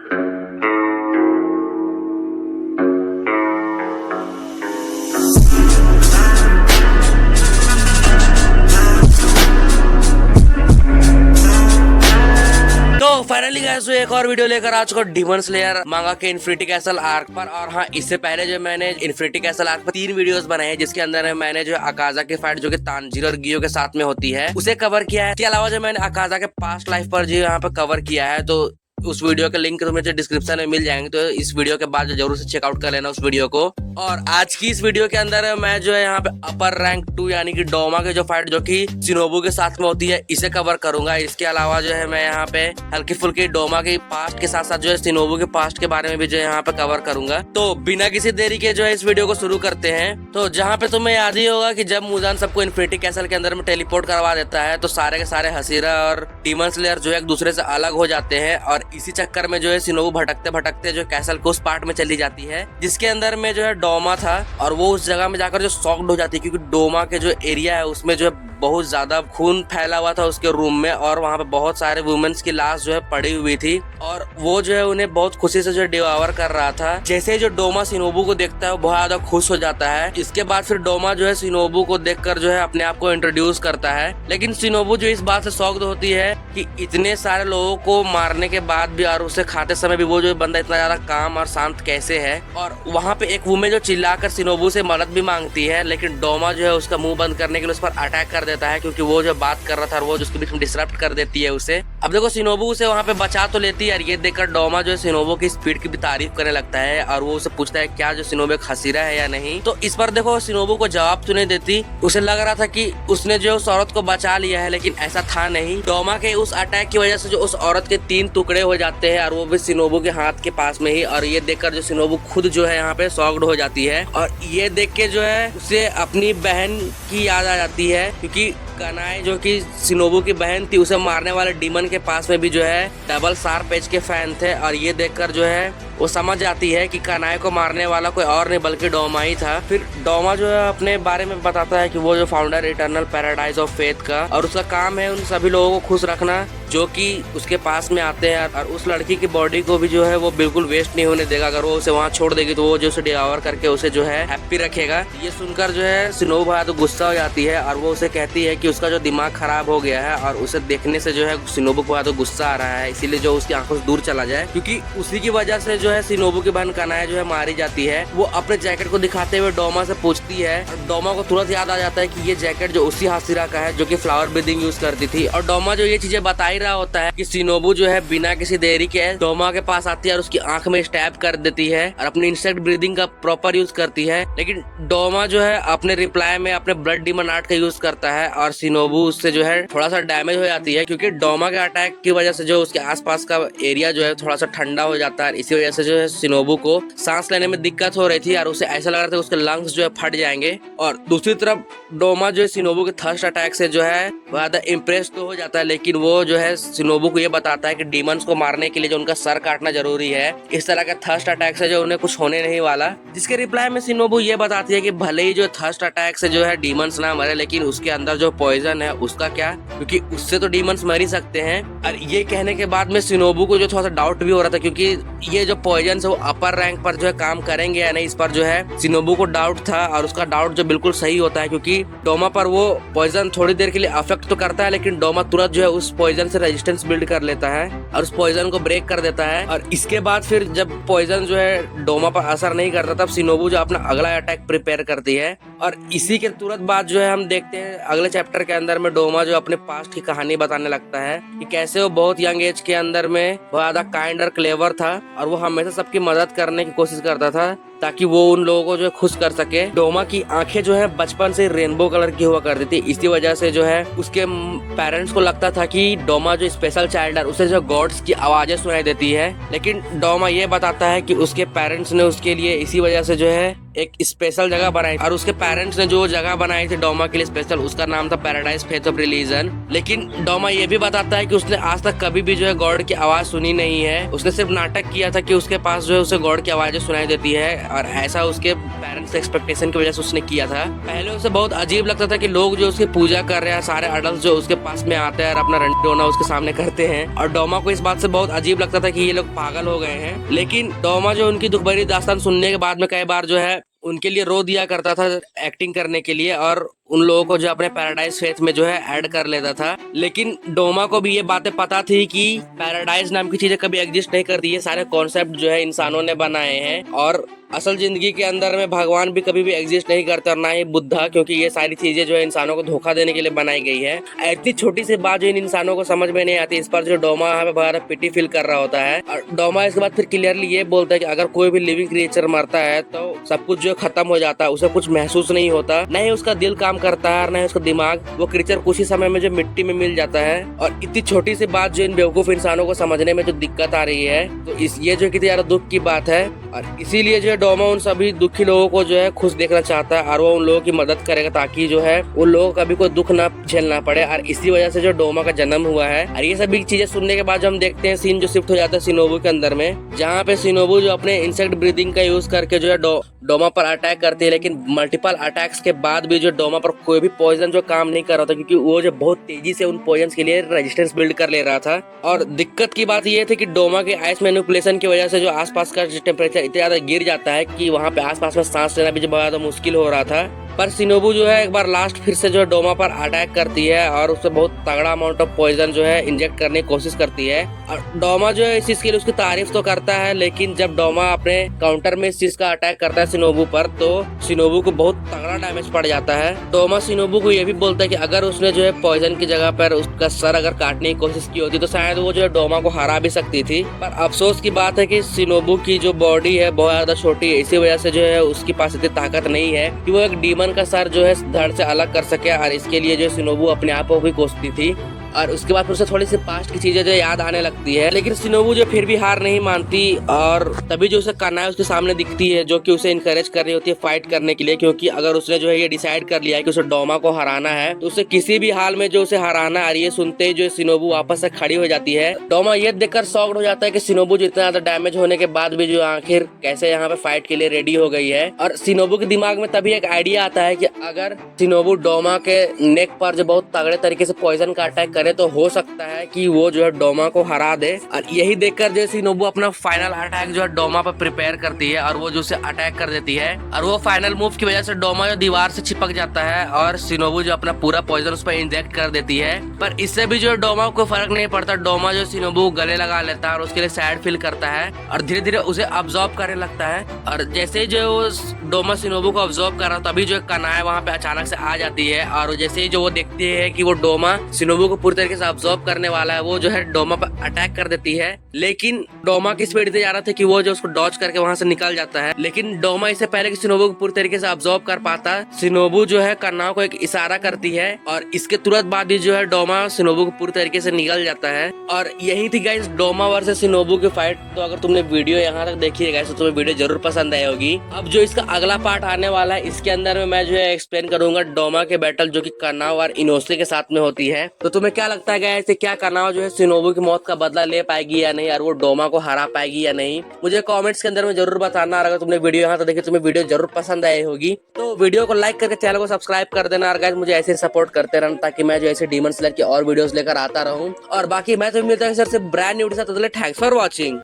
तो finally guys एक और वीडियो लेकर आ चुका डीमन स्लेयर मांगा के इन्फिनिटी कैसल आर्क पर। और हाँ, इससे पहले जो मैंने इन्फिनिटी कैसल आर्क पर 3 वीडियोस बनाए हैं, जिसके अंदर मैंने जो अकाजा की फाइट जो कि तांजीरो और गियो के साथ में होती है उसे कवर किया है। इसके अलावा जो मैंने अकाजा के पास्ट लाइफ पर जो यहाँ पे कवर किया है, तो उस वीडियो के लिंक तुम्हें डिस्क्रिप्शन में मिल जाएंगे, तो इस वीडियो के बाद जरूर से चेकआउट कर लेना उस वीडियो को। और आज की इस वीडियो के अंदर मैं जो है यहाँ पे अपर रैंक 2 यानी कि डोमा के जो फाइट जो कि शिनोबू के साथ में होती है इसे कवर करूंगा। इसके अलावा जो है मैं यहाँ पे हल्की फुल्की डोमा के पास्ट के साथ साथ जो है शिनोबू के पास्ट के बारे में भी जो है यहाँ पे कवर करूंगा। तो बिना किसी देरी के जो है इस वीडियो को शुरू करते हैं। तो जहाँ पे तुम्हें याद ही होगा कि जब मुजान सबको इन्फिनिटी कैसल के अंदर में टेलीपोर्ट करवा देता है, तो सारे के सारे हसीरा और डीमन स्लेयर जो है एक दूसरे से अलग हो जाते हैं। और इसी चक्कर में जो है शिनोबू भटकते भटकते जो कैसल को उस पार्ट में चली जाती है जिसके अंदर में जो है डोमा था, और वो उस जगह में जाकर जो शॉक्ड हो जाती है, क्योंकि डोमा के जो एरिया है उसमें जो है बहुत ज्यादा खून फैला हुआ था उसके रूम में, और वहाँ पे बहुत सारे वुमेन्स की लाश जो है पड़ी हुई थी, और वो जो है उन्हें बहुत खुशी से जो है डिवावर कर रहा था। जैसे ही जो डोमा शिनोबू को देखता है वो बहुत ज्यादा खुश हो जाता है। इसके बाद फिर डोमा जो है शिनोबू को देखकर जो है अपने आप को इंट्रोड्यूस करता है, लेकिन शिनोबू जो इस बात से शॉक्ड होती है कि इतने सारे लोगों को मारने के बाद भी और उसे खाते समय भी वो जो बंदा इतना ज्यादा काम और शांत कैसे है। और वहाँ पे एक वुमेन जो चिल्लाकर शिनोबू से मदद भी मांगती है, लेकिन डोमा जो है उसका मुंह बंद करने के लिए उस पर अटैक कर देता है, क्योंकि वो जो बात कर रहा था और वो उसके बीच में डिस्टर्ब कर देती है उसे। अब देखो शिनोबू उसे वहाँ पे बचा तो लेती है, और ये देखकर डोमा जो है शिनोबू की स्पीड की भी तारीफ करने लगता है, और वो उसे पूछता है क्या जो शिनोबू एक हसीरा है या नहीं। तो इस पर देखो शिनोबू को जवाब तो नहीं देती, उसे लग रहा था कि उसने जो उस औरत को बचा लिया है, लेकिन ऐसा था नहीं। डोमा के उस अटैक की वजह से जो उस औरत के 3 टुकड़े हो जाते हैं, और वो भी शिनोबू के हाथ के पास में ही। और ये देखकर जो शिनोबू खुद जो है यहाँ पे शॉक्ड हो जाती है, और ये देख के जो है उसे अपनी बहन की याद आ जाती है, क्योंकि कनाए जो कि शिनोबू की बहन थी उसे मारने वाले डीमन के पास में भी जो है डबल शार्प एज के फैन थे। और ये देखकर जो है वो समझ जाती है कि कनाए को मारने वाला कोई और नहीं बल्कि डोमा ही था। फिर डोमा जो है अपने बारे में बताता है कि वो जो founder eternal paradise of faith का, और उसका काम है उन सभी लोगों को खुश रखना जो कि उसके पास में आते हैं, और उस लड़की की बॉडी को भी जो है वो बिल्कुल वेस्ट नहीं होने देगा। अगर वो उसे वहाँ छोड़ देगी तो वो जो उसे डिवावर करके उसे जो है हैप्पी रखेगा। ये सुनकर जो है शिनोबू भाई तो गुस्सा हो जाती है, और वो उसे कहती है कि उसका जो दिमाग खराब हो गया है, और उसे देखने से जो है शिनोबू को तो गुस्सा आ रहा है, इसीलिए जो उसकी आंखों से दूर चला जाए, क्योंकि उसी की वजह से जो है शिनोबू की बहन कनाए जो है मारी जाती है। वो अपने जैकेट को दिखाते हुए डोमा से पूछती है, और डोमा को तुरंत याद आ जाता है कि ये जैकेट जो उसी हसीरा का है जो कि फ्लावर ब्रीदिंग यूज करती थी। और डोमा जो ये चीजें बता ही रहा होता है कि शिनोबू जो है बिना किसी देरी के डोमा के पास आती है और उसकी आंख में स्टैब कर देती है, और अपनी इंसेक्ट ब्रीदिंग का प्रॉपर यूज करती है। लेकिन डोमा जो है अपने रिप्लाई में अपने ब्लड डीमन आर्ट का यूज करता है, और शिनोबू उससे जो है थोड़ा सा डैमेज हो जाती है, क्योंकि डोमा के अटैक की वजह से जो उसके आसपास का एरिया जो है थोड़ा सा ठंडा हो जाता है। इसी वजह से जो है शिनोबू को सांस लेने में दिक्कत हो रही थी, और उसे ऐसा लग रहा था कि उसके लंग्स जो है फट जाएंगे। और दूसरी तरफ डोमा जो है शिनोबू के थर्स्ट अटैक से जो है ज्यादा इम्प्रेस तो हो जाता है, लेकिन वो जो है शिनोबू को ये बताता है कि डीमंस को मारने के लिए जो उनका सर काटना जरूरी है, इस तरह का थर्स्ट अटैक से जो उन्हें कुछ होने नहीं वाला। जिसके रिप्लाई में शिनोबू ये बताती है कि भले ही जो थर्स्ट अटैक से जो है डीमंस ना मरे, लेकिन उसके अंदर जो पॉइजन है उसका क्या, क्योंकि उससे तो डीमंस मर ही सकते हैं। और ये कहने के बाद में शिनोबू को जो थोड़ा सा डाउट भी हो रहा था, क्योंकि ये जो पॉइजन है वो अपर रैंक पर जो है काम करेंगे या नहीं, इस पर जो है शिनोबू को डाउट था। और उसका डाउट जो बिल्कुल सही होता है, क्योंकि डोमा पर वो पॉइजन थोड़ी देर के लिए अफेक्ट तो करता है, लेकिन डोमा तुरंत जो है उस पॉइजन से रेजिस्टेंस बिल्ड कर लेता है और उस पॉइजन को ब्रेक कर देता है। और इसके बाद फिर जब पॉइजन जो है डोमा पर असर नहीं करता, तब शिनोबू जो अपना अगला अटैक प्रिपेयर करती है। और इसी के तुरंत बाद जो है हम देखते हैं अगले चैप्टर के अंदर में डोमा जो अपने पास्ट की कहानी बताने लगता है कि कैसे वो बहुत यंग एज के अंदर में बहुत ज्यादा काइंड और क्लेवर था, और वो हमेशा सबकी मदद करने की कोशिश करता था ताकि वो उन लोगों को जो खुश कर सके। डोमा की आंखें जो है बचपन से रेनबो कलर की हुआ करती थी, इसी वजह से जो है उसके पेरेंट्स को लगता था कि डोमा जो स्पेशल चाइल्ड है उसे जो गॉड्स की आवाजें सुनाई देती है। लेकिन डोमा ये बताता है कि उसके पेरेंट्स ने उसके लिए इसी वजह से जो है एक स्पेशल जगह बनाई, और उसके पेरेंट्स ने जो जगह बनाई थी डोमा के लिए स्पेशल, उसका नाम था पैराडाइज फेथ ऑफ रिलीजन। लेकिन डोमा ये भी बताता है कि उसने आज तक कभी भी जो है गॉड की आवाज सुनी नहीं है, उसने सिर्फ नाटक किया था कि उसके पास जो है उसे गॉड की आवाजें सुनाई देती है। और ऐसा उसके पेरेंट्स एक्सपेक्टेशन की वजह से उसने किया था। पहले उसे बहुत अजीब लगता था कि लोग जो उसकी पूजा कर रहे हैं, सारे अडल्ट जो उसके पास में आते हैं और अपना रंडी रोना उसके सामने करते हैं, और डोमा को इस बात से बहुत अजीब लगता था कि ये लोग पागल हो गए हैं। लेकिन डोमा जो उनकी दुख भरी दास्तान सुनने के बाद में कई बार जो है उनके लिए रो दिया करता था एक्टिंग करने के लिए, और उन लोगों को जो अपने पैराडाइज फेथ में जो है ऐड कर लेता था। लेकिन डोमा को भी ये बातें पता थी कि पैराडाइज नाम की चीजें कभी एग्जिस्ट नहीं करती, ये सारे कॉन्सेप्ट जो है इंसानों ने बनाए हैं, और असल जिंदगी के अंदर में भगवान भी कभी भी एग्जिस्ट नहीं करता, और ना ही बुद्धा, क्योंकि ये सारी चीजें जो है इंसानों को धोखा देने के लिए बनाई गई है। इतनी छोटी सी बात जो इन इंसानों को समझ में नहीं आती, इस पर जो डोमा हमें बहुत पिटी फील कर रहा होता है। और डोमा इसके बाद फिर क्लियरली ये बोलता है कि अगर कोई भी लिविंग क्रिएचर मरता है तो सब कुछ जो खत्म हो जाता है, उसे कुछ महसूस नहीं होता, न ही उसका दिल काम करता है, न ही उसका दिमाग। वो क्रिएचर कुछ ही समय में जो मिट्टी में मिल जाता है। और इतनी छोटी सी बात जो इन बेवकूफ इंसानों को समझने में जो दिक्कत आ रही है, तो ये जो कितनी ज्यादा दुख की बात है। और इसीलिए जो है डोमा उन सभी दुखी लोगों को जो है खुश देखना चाहता है, और वो उन लोगों की मदद करेगा ताकि जो है उन लोगों को कभी कोई दुख ना झेलना पड़े। और इसी वजह से जो डोमा का जन्म हुआ है। और ये सभी चीजें सुनने के बाद जो हम देखते हैं सीन जो शिफ्ट हो जाता है शिनोबू के अंदर में, जहाँ पे शिनोबू जो अपने इंसेक्ट ब्रीदिंग का यूज करके जो है डोमा पर अटैक करती है। लेकिन मल्टीपल अटैक्स के बाद भी जो डोमा पर कोई भी पॉइजन जो काम नहीं कर रहा था, क्योंकि वो जो बहुत तेजी से उन पॉइजन के लिए रेजिस्टेंस बिल्ड कर ले रहा था। और दिक्कत की बात ये थी कि डोमा के आइस मैनिपुलेशन की वजह से जो आसपास का टेम्परेचर इतना ज्यादा गिर जाता है कि वहाँ पे आसपास में सांस लेना भी जो बहुत ज्यादा मुश्किल हो रहा था। पर शिनोबू जो है एक बार लास्ट फिर से जो है डोमा पर अटैक करती है, और उससे बहुत तगड़ा अमाउंट ऑफ पॉइजन जो है इंजेक्ट करने की कोशिश करती है। और डोमा जो है इस चीज के लिए उसकी तारीफ तो करता है, लेकिन जब डोमा अपने काउंटर में इस चीज का अटैक करता है शिनोबू पर, तो शिनोबू को बहुत तगड़ा डैमेज पड़ जाता है। डोमा शिनोबू को ये भी बोलता है कि अगर उसने जो है पॉइजन की जगह पर उसका सर अगर काटने की कोशिश की होती तो शायद वो जो है डोमा को हरा भी सकती थी। पर अफसोस की बात है कि शिनोबू की जो बॉडी है बहुत ज्यादा छोटी है, इसी वजह से जो है उसके पास इतनी ताकत नहीं है कि वो एक डीमन का सर जो है धड़ से अलग कर सके। और इसके लिए जो शिनोबू अपने आप को भी कोसती थी। और उसके बाद फिर उसे थोड़ी सी पास्ट की चीजें जो याद आने लगती है, लेकिन शिनोबू जो फिर भी हार नहीं मानती। और तभी जो उसे कानाई उसके सामने दिखती है, जो कि उसे इनकरेज कर रही होती है फाइट करने के लिए, क्योंकि अगर उसने जो है ये डिसाइड कर लिया है कि उसे डोमा को हराना है तो उसे किसी भी हाल में जो उसे हराना है। और ये सुनते ही जो शिनोबू वापस से खड़ी हो जाती है। डोमा ये देखकर शॉक्ड हो जाता है कि शिनोबू जो इतना ज्यादा डैमेज होने के बाद भी जो आखिर कैसे यहाँ पे फाइट के लिए रेडी हो गई है। और शिनोबू के दिमाग में तभी एक आइडिया आता है कि अगर शिनोबू डोमा के नेक पर जो बहुत तगड़े तरीके से पॉइजन का अटैक करे तो हो सकता है कि वो जो है डोमा को हरा दे। और यही देखकर जो शिनोबू अपना फाइनल अटैक जो है डोमा पर प्रिपेयर करती है, और वो जो उसे अटैक कर देती है। और वो फाइनल मूव की वजह से डोमा जो दीवार से चिपक जाता है, और शिनोबू जो अपना पूरा पॉइजन उस पर इंजेक्ट कर देती है। पर इससे भी जो डोमा को फर्क नहीं पड़ता। डोमा जो शिनोबू गले लगा लेता है और उसके लिए सैड फील करता है, और धीरे धीरे उसे अब्सॉर्ब करने लगता है। और जैसे ही जो डोमा शिनोबू को अब्सॉर्ब कर रहा, तभी जो कानाई वहाँ पे अचानक से आ जाती है। और जैसे ही जो वो देखती है कि वो डोमा शिनोबू को पूरी तरीके से अब्सॉर्ब करने वाला है, वो जो है डोमा पर अटैक कर देती है। लेकिन डोमा की स्पीड इतनी ज्यादा थी कि वो जो उसको डॉज करके वहां से निकल जाता है। लेकिन डोमा इससे पहले कि शिनोबू को पूरी तरीके से अब्सॉर्ब कर पाता, शिनोबू जो है कानाई को एक इशारा करती है, और इसके तुरंत बाद ही जो है डोमा शिनोबू को पूरी तरीके से निकल जाता है। और यही थी गाइस डोमा वर्सेस शिनोबू की फाइट। तो अगर तुमने वीडियो यहाँ तक देखी है गाइस तो तुम्हें वीडियो जरूर पसंद आई होगी। अब जो इसका अगला पार्ट आने वाला है, इसके अंदर में मैं जो है एक्सप्लेन करूंगा डोमा के बैटल जो कि कानाई और इनोसे के साथ में होती है। तो तुम्हें क्या लगता है गाइस, क्या कानाई जो है शिनोबू की मौत का बदला ले पाएगी या नहीं, और वो डोमा को हरा पाएगी या नहीं, मुझे कमेंट्स के अंदर में जरूर बताना। और अगर तुमने वीडियो यहाँ तो देखी, तुम्हें वीडियो जरूर पसंद आई होगी तो वीडियो को लाइक करके चैनल को सब्सक्राइब कर देना। और गाइस मुझे ऐसे सपोर्ट करते रहना, ताकि मैं जो ऐसे डीमन स्लेयर की और वीडियोस लेकर आता रहूं। और बाकी मैं तो मिलता हूं सर से ब्रांड न्यू के साथ। Thanks for watching.